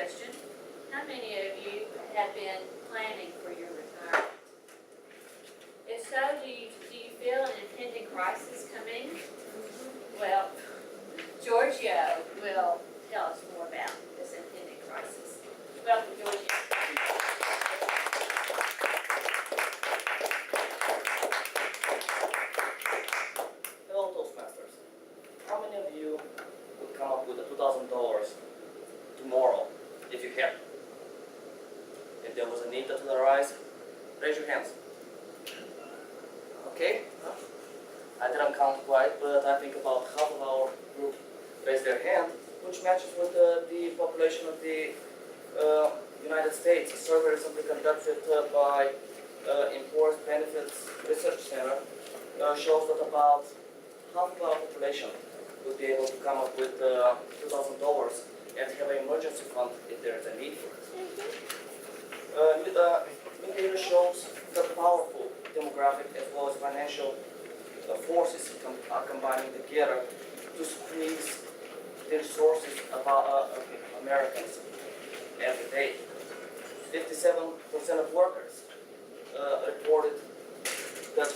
question. How many of you have been planning for your retirement? If so, do you feel an impending crisis coming? Well, Georgio will tell us more about this impending crisis. Welcome, Georgio. Hello, Toastmasters. How many of you would come up with the $2,000 tomorrow if you had? If there was a need that would arise, raise your hands. Okay. I didn't count quite, but I think about half of our group raised their hand, which matches with the population of the United States. A survey recently conducted by Employers Benefits Research Center shows that about half of our population would be able to come up with $2,000 and have an emergency fund if there is a need for it. New data shows that powerful demographic as well as financial forces are combining together to squeeze the resources of Americans every day. 57% of workers reported that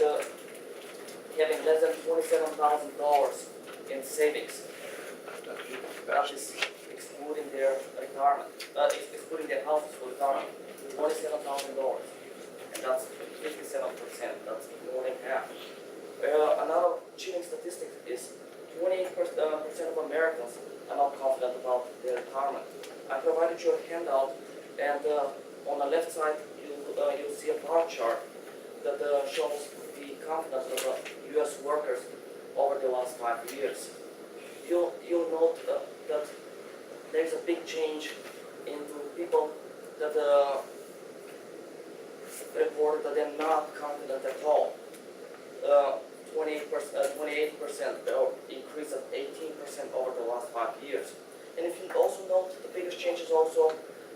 having less than $27,000 in savings. That is excluding their retirement, excluding their houses for retirement, $27,000, and that's 57%. That's more than half. Another chilling statistic is 28% of Americans are not confident about their retirement. I provided you a handout, and on the left side you'll see a bar chart that shows the confidence of U.S. workers over the last 5 years. You'll note that there's a big change into people that reported that they're not confident at all. 28%, or increase of 18% over the last 5 years. And if you also note, the biggest change is also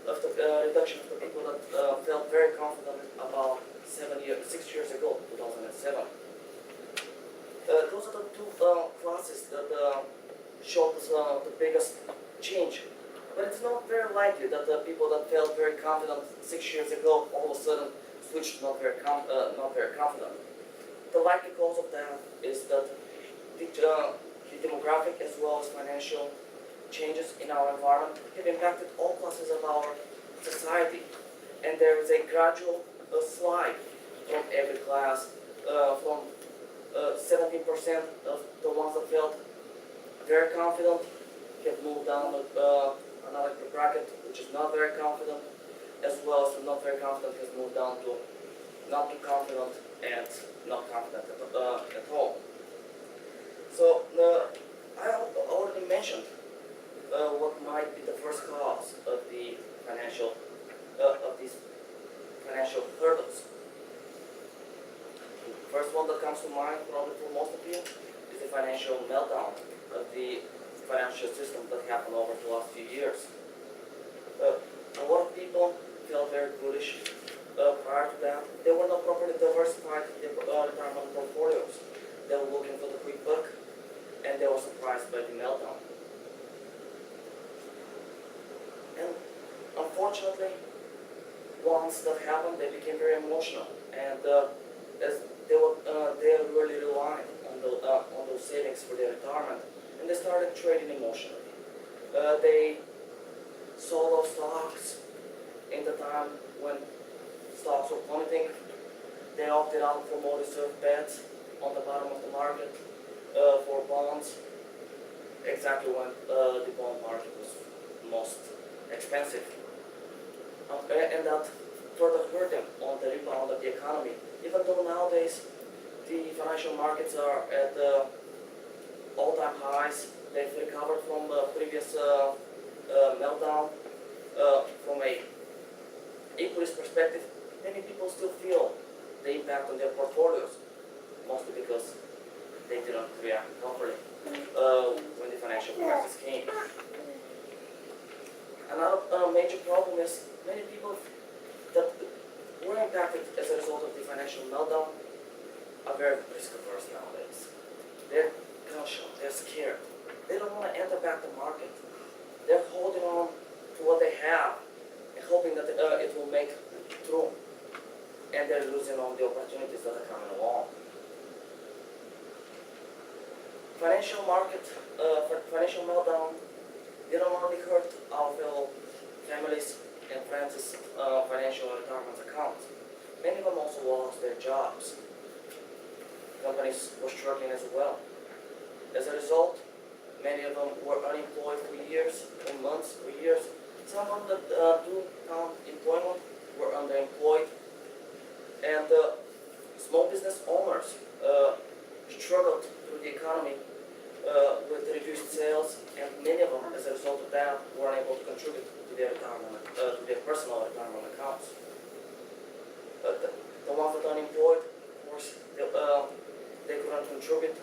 of the reduction of the people that felt very confident about 6 years ago, 2007. Those are the two classes that showed us the biggest change. But it's not very likely that the people that felt very confident 6 years ago all of a sudden switched not very confident. The likely cause of that is that the demographic as well as financial changes in our environment have impacted all classes of our society. And there is a gradual slide from every class, from 17% of the ones that felt very confident have moved down another bracket, which is not very confident, as well as the not very confident has moved down to not too confident and not confident at all. So I already mentioned what might be the first cause of the of these financial hurdles. The first one that comes to mind probably for most of you is the financial meltdown of the financial system that happened over the last few years. A lot of people felt very bullish prior to that. They were not properly diversified in their retirement portfolios. They were looking for the quick buck, and they were surprised by the meltdown. And unfortunately, once that happened, they became very emotional, and as they really relied on those savings for their retirement, and they started trading emotionally. They sold off stocks in the time when stocks were plummeting. They opted out for more reserve bets on the bottom of the market for bonds, exactly when the bond market was most expensive. And that further hurt them on the rebound of the economy. Even though nowadays the financial markets are at all-time highs, they've recovered from the previous meltdown. From a equity perspective, many people still feel the impact on their portfolios, mostly because they didn't react properly when the financial crisis came. Another major problem is many people that were impacted as a result of the financial meltdown are very risk averse nowadays. They're cautious, they're scared. They don't want to enter back the market. They're holding on to what they have losing on the opportunities that are coming along. Financial financial meltdown didn't only hurt our fellow families and friends' financial and retirement accounts. Many of them also lost their jobs. Companies were struggling as well. As a result, many of them were unemployed for years, or months, or years. Some of them that do employment were underemployed. And small business owners struggled through the economy with reduced sales, and many of them, as a result of that, were unable to contribute to their retirement, to their personal retirement accounts. The ones that are unemployed, of course, they couldn't contribute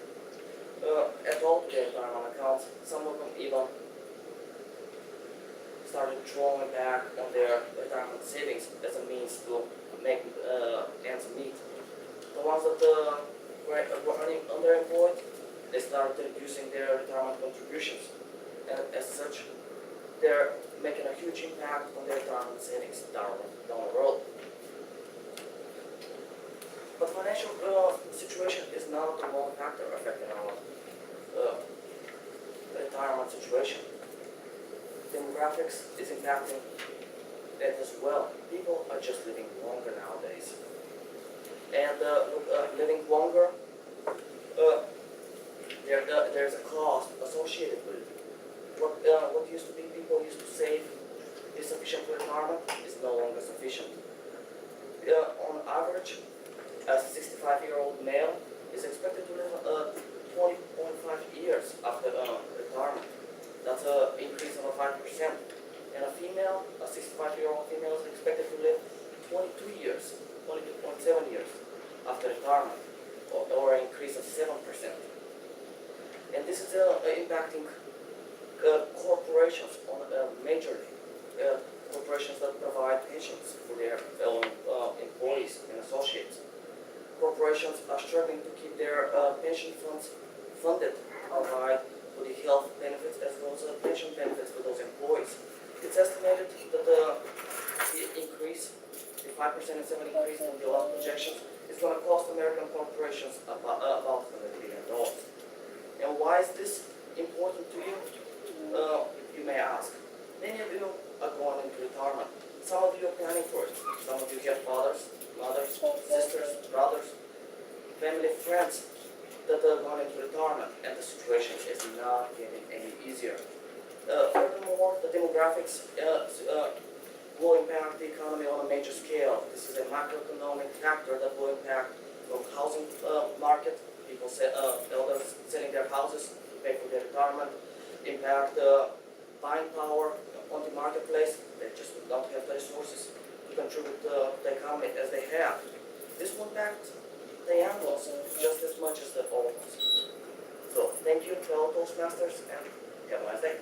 at all to their retirement accounts. Some of them even started drawing back on their retirement savings as a means to make ends meet. The ones that were underemployed, they started reducing their retirement contributions, and as such, they're making a huge impact on their retirement savings down the road. But financial situation is not the one factor affecting our retirement situation. Demographics is impacting it as well. People are just living longer nowadays, and living longer, there's a cost associated with it. What used to be people used to save is sufficient for retirement is no longer sufficient. On average, a 65-year-old male is expected to live 20.5 years after retirement. That's an increase of 5%. And a female, a 65-year-old female, is expected to live 22 years, 22.7 years after retirement, or an increase of 7%. And this is impacting corporations on majorly, corporations that provide pensions for their employees and associates. Corporations are struggling to keep their pension funds funded, provide for the health benefits as well as pension benefits for those employees. It's estimated that the increase, the 5% and 7% increase in the last projections is going to cost American corporations about $100 billion. And why is this important to you? You may ask. Many of you are going into retirement. Some of you are planning for it. Some of you have fathers, mothers, sisters, brothers, family, friends that are going into retirement, and the situation is not getting any easier. Furthermore, the demographics will impact the economy on a major scale. This is a macroeconomic factor that will impact the housing market. People, elders selling their houses to pay for their retirement, impact buying power on the marketplace. They just do not have the resources to contribute to the economy as they have. This will impact the young ones just as much as the old ones. So thank you, fellow Toastmasters, and have a nice day.